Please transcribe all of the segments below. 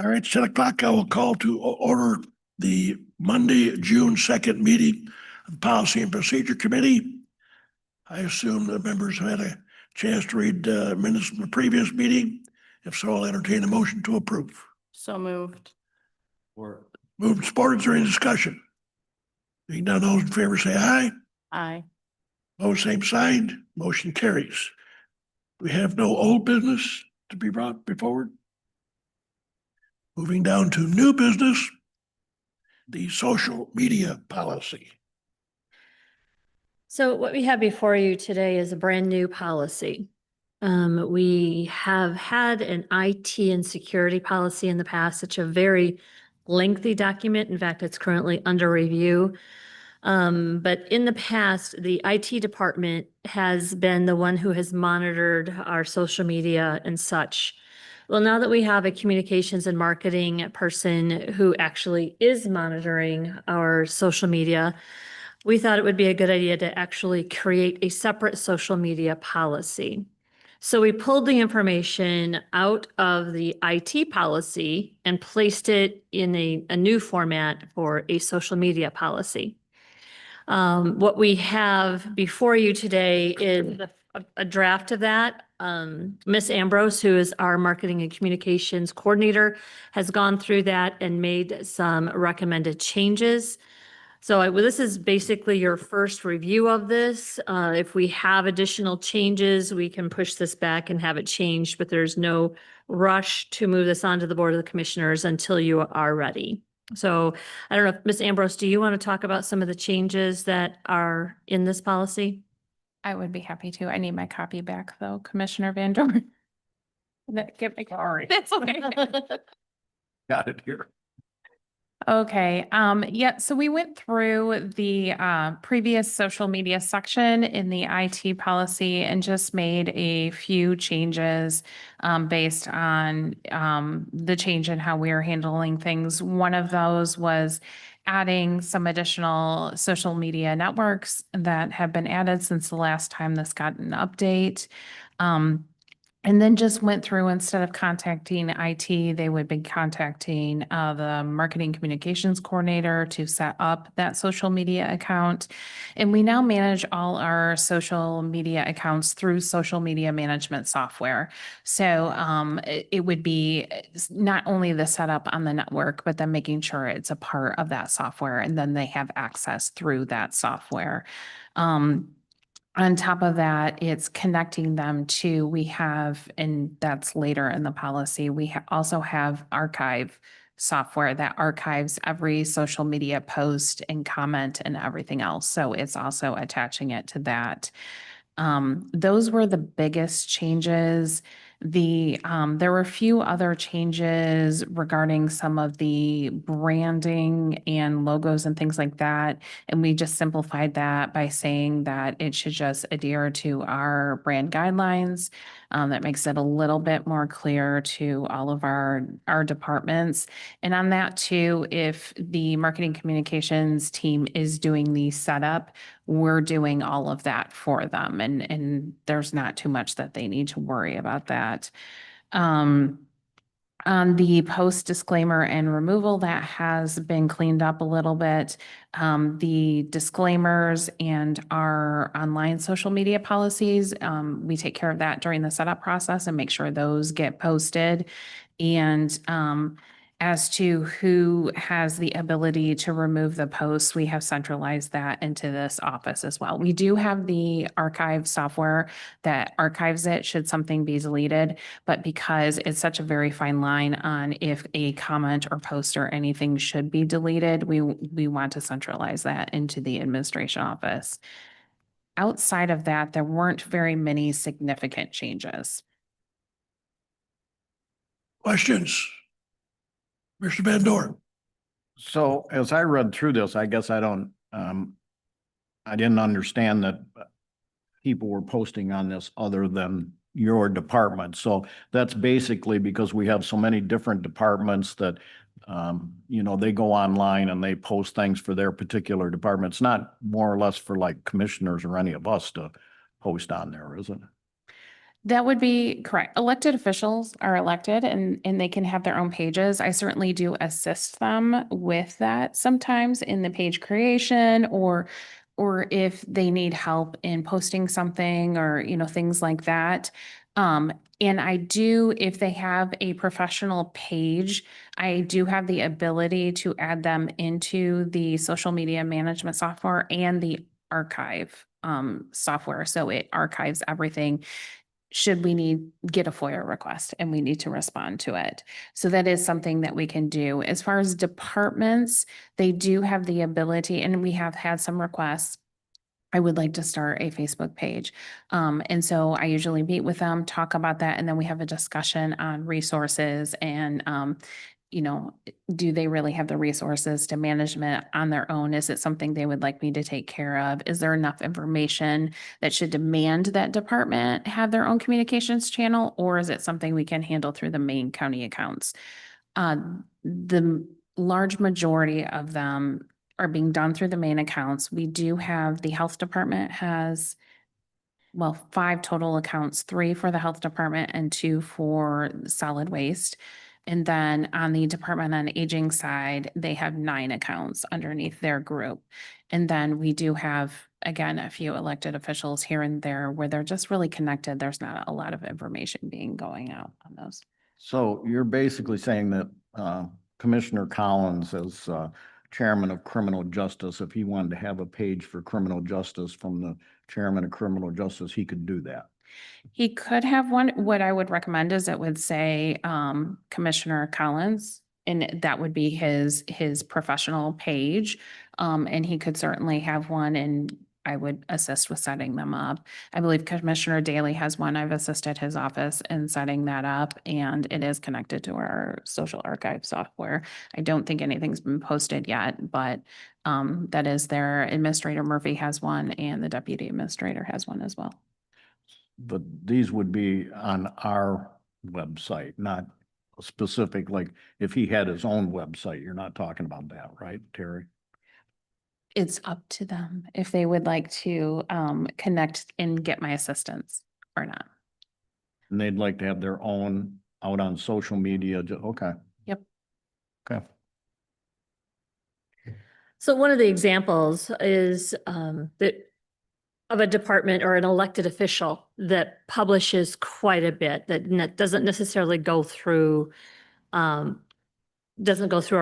All right, 10 o'clock, I will call to order the Monday, June 2nd meeting of the Policy and Procedure Committee. I assume the members have had a chance to read minutes from the previous meeting. If so, I'll entertain a motion to approve. So moved. Moved and supported. Is there any discussion? Being none, those in favor say aye. Aye. Opposed, same sign. Motion carries. We have no old business to be brought before. Moving down to new business, the social media policy. So what we have before you today is a brand new policy. We have had an IT and security policy in the past. It's a very lengthy document. In fact, it's currently under review. But in the past, the IT department has been the one who has monitored our social media and such. Well, now that we have a communications and marketing person who actually is monitoring our social media, we thought it would be a good idea to actually create a separate social media policy. So we pulled the information out of the IT policy and placed it in a new format for a social media policy. What we have before you today is a draft of that. Ms. Ambrose, who is our marketing and communications coordinator, has gone through that and made some recommended changes. So this is basically your first review of this. If we have additional changes, we can push this back and have it changed, but there's no rush to move this on to the Board of the Commissioners until you are ready. So I don't know, if Ms. Ambrose, do you want to talk about some of the changes that are in this policy? I would be happy to. I need my copy back though, Commissioner Van Dorn. Get my copy. That's okay. Got it here. Okay, yeah, so we went through the previous social media section in the IT policy and just made a few changes based on the change in how we are handling things. One of those was adding some additional social media networks that have been added since the last time this got an update. And then just went through, instead of contacting IT, they would be contacting the marketing communications coordinator to set up that social media account. And we now manage all our social media accounts through social media management software. So it would be not only the setup on the network, but then making sure it's a part of that software, and then they have access through that software. On top of that, it's connecting them to, we have, and that's later in the policy, we also have archive software that archives every social media post and comment and everything else. So it's also attaching it to that. Those were the biggest changes. There were a few other changes regarding some of the branding and logos and things like that. And we just simplified that by saying that it should just adhere to our brand guidelines. That makes it a little bit more clear to all of our departments. And on that too, if the marketing communications team is doing the setup, we're doing all of that for them. And there's not too much that they need to worry about that. On the post disclaimer and removal, that has been cleaned up a little bit. The disclaimers and our online social media policies, we take care of that during the setup process and make sure those get posted. And as to who has the ability to remove the posts, we have centralized that into this office as well. We do have the archive software that archives it should something be deleted, but because it's such a very fine line on if a comment or post or anything should be deleted, we want to centralize that into the administration office. Outside of that, there weren't very many significant changes. Questions? Mr. Van Dorn? So as I read through this, I guess I didn't understand that people were posting on this other than your department. So that's basically because we have so many different departments that, they go online and they post things for their particular department. It's not more or less for like commissioners or any of us to post on there, is it? That would be correct. Elected officials are elected and they can have their own pages. I certainly do assist them with that sometimes in the page creation or if they need help in posting something or, things like that. And I do, if they have a professional page, I do have the ability to add them into the social media management software and the archive software. So it archives everything should we get a FOIA request and we need to respond to it. So that is something that we can do. As far as departments, they do have the ability, and we have had some requests. I would like to start a Facebook page. And so I usually meet with them, talk about that, and then we have a discussion on resources and, do they really have the resources to management on their own? Is it something they would like me to take care of? Is there enough information that should demand that department have their own communications channel? Or is it something we can handle through the main county accounts? The large majority of them are being done through the main accounts. We do have, the health department has 5 total accounts, 3 for the health department and 2 for solid waste. And then on the Department on Aging side, they have 9 accounts underneath their group. And then we do have, again, a few elected officials here and there where they're just really connected. There's not a lot of information being going out on those. So you're basically saying that Commissioner Collins as chairman of criminal justice, if he wanted to have a page for criminal justice from the chairman of criminal justice, he could do that. He could have one. What I would recommend is it would say Commissioner Collins, and that would be his professional page. And he could certainly have one, and I would assist with setting them up. I believe Commissioner Daly has one. I've assisted his office in setting that up, and it is connected to our social archive software. I don't think anything's been posted yet, but that is there. Administrator Murphy has one, and the deputy administrator has one as well. But these would be on our website, not specific, like if he had his own website, you're not talking about that, right, Terry? It's up to them if they would like to connect and get my assistance or not. And they'd like to have their own out on social media, okay. Yep. Okay. So one of the examples is that of a department or an elected official that publishes quite a bit that doesn't necessarily go through our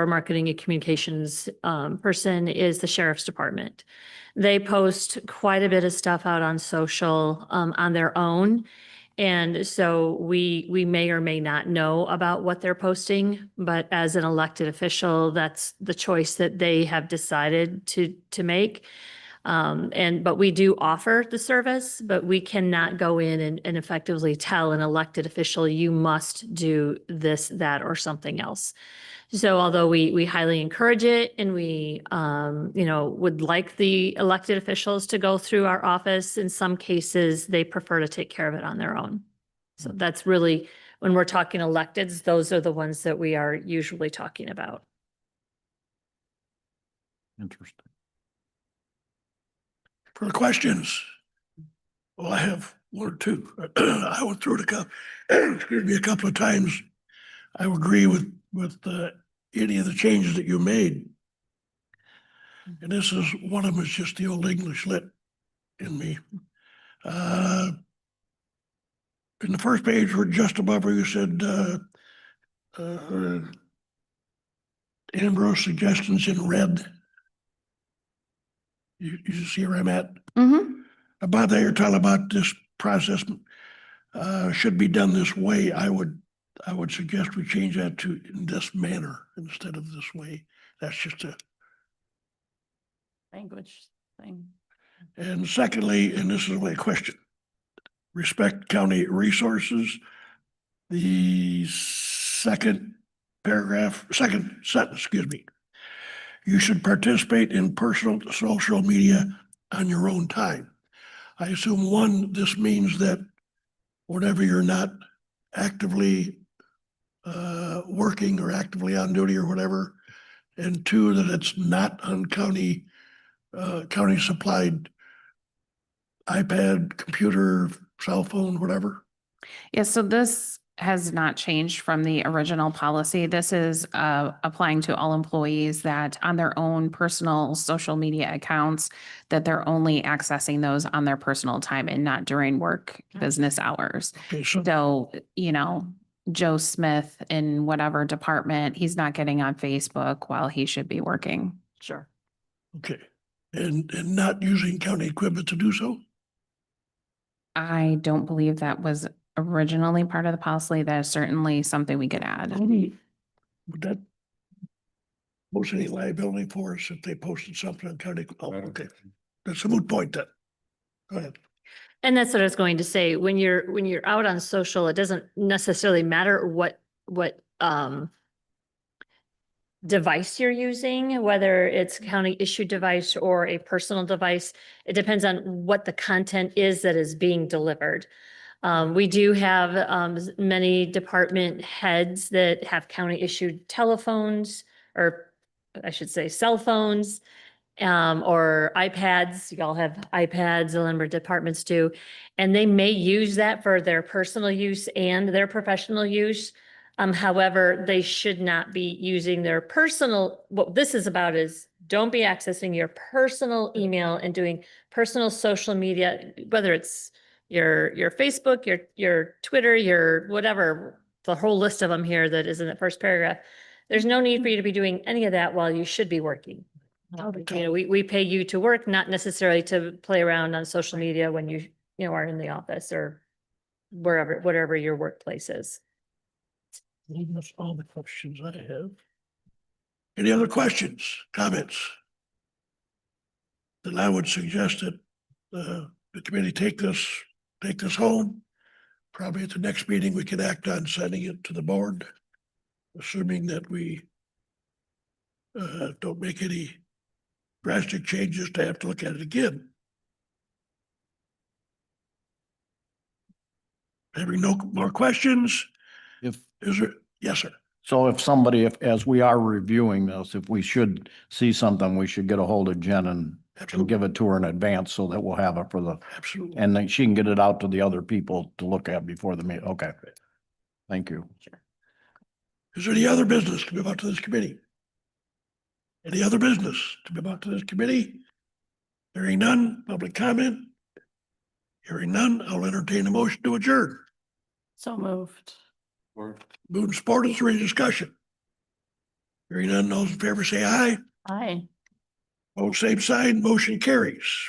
marketing and communications person is the sheriff's department. They post quite a bit of stuff out on social on their own. And so we may or may not know about what they're posting, but as an elected official, that's the choice that they have decided to make. But we do offer the service, but we cannot go in and effectively tell an elected official, you must do this, that, or something else. So although we highly encourage it and we, would like the elected officials to go through our office, in some cases, they prefer to take care of it on their own. So that's really, when we're talking electeds, those are the ones that we are usually talking about. Interesting. For the questions? Well, I have one or two. I went through it a couple of times. I would agree with any of the changes that you made. And this is, one of them is just the old English lit in me. In the first page, where just above where you said, Ambrose suggestions in red. You see where I'm at? Mm-hmm. About that, you're talking about this process should be done this way. I would suggest we change that to in this manner instead of this way. That's just a. Language thing. And secondly, and this is my question, respect county resources. The second sentence, excuse me. You should participate in personal social media on your own time. I assume one, this means that whenever you're not actively working or actively on duty or whatever, and two, that it's not on county supplied iPad, computer, cell phone, whatever. Yeah, so this has not changed from the original policy. This is applying to all employees that on their own personal social media accounts, that they're only accessing those on their personal time and not during work business hours. Okay, so So, you know, Joe Smith in whatever department, he's not getting on Facebook while he should be working. Sure. okay, and not using county equipment to do so. I don't believe that was originally part of the policy. That is certainly something we could add. Would that pose any liability for us if they posted something on county? Oh, okay, that's a moot point then. Go ahead. And that's what I was going to say. When you're out on social, it doesn't necessarily matter what device you're using, whether it's county issued device or a personal device. It depends on what the content is that is being delivered. We do have many department heads that have county issued telephones, or I should say cell phones, or iPads. You all have iPads, a number of departments do. And they may use that for their personal use and their professional use. However, they should not be using their personal, what this is about is don't be accessing your personal email and doing personal social media, whether it's your Facebook, your Twitter, your whatever, the whole list of them here that is in the first paragraph. There's no need for you to be doing any of that while you should be working. You know, we pay you to work, not necessarily to play around on social media when you are in the office or whatever your workplace is. That's all the questions I have. Any other questions, comments? Then I would suggest that the committee take this home. Probably at the next meeting, we can act on sending it to the board, assuming that we don't make any drastic changes to have to look at it again. Having no more questions, If, is there? Yes, sir. so if somebody, as we are reviewing this, if we should see something, we should get a hold of Jen and Absolutely. give it to her in advance so that we'll have it for the, Absolutely. and then she can get it out to the other people to look at before the meeting. Okay. Thank you. Is there any other business to be brought to this committee? Any other business to be brought to this committee? Hearing none, public comment? Hearing none, I'll entertain a motion to adjourn. So moved. Moved and supported, is there any discussion? Hearing none, those in favor say aye. Aye. Both same sign, motion carries.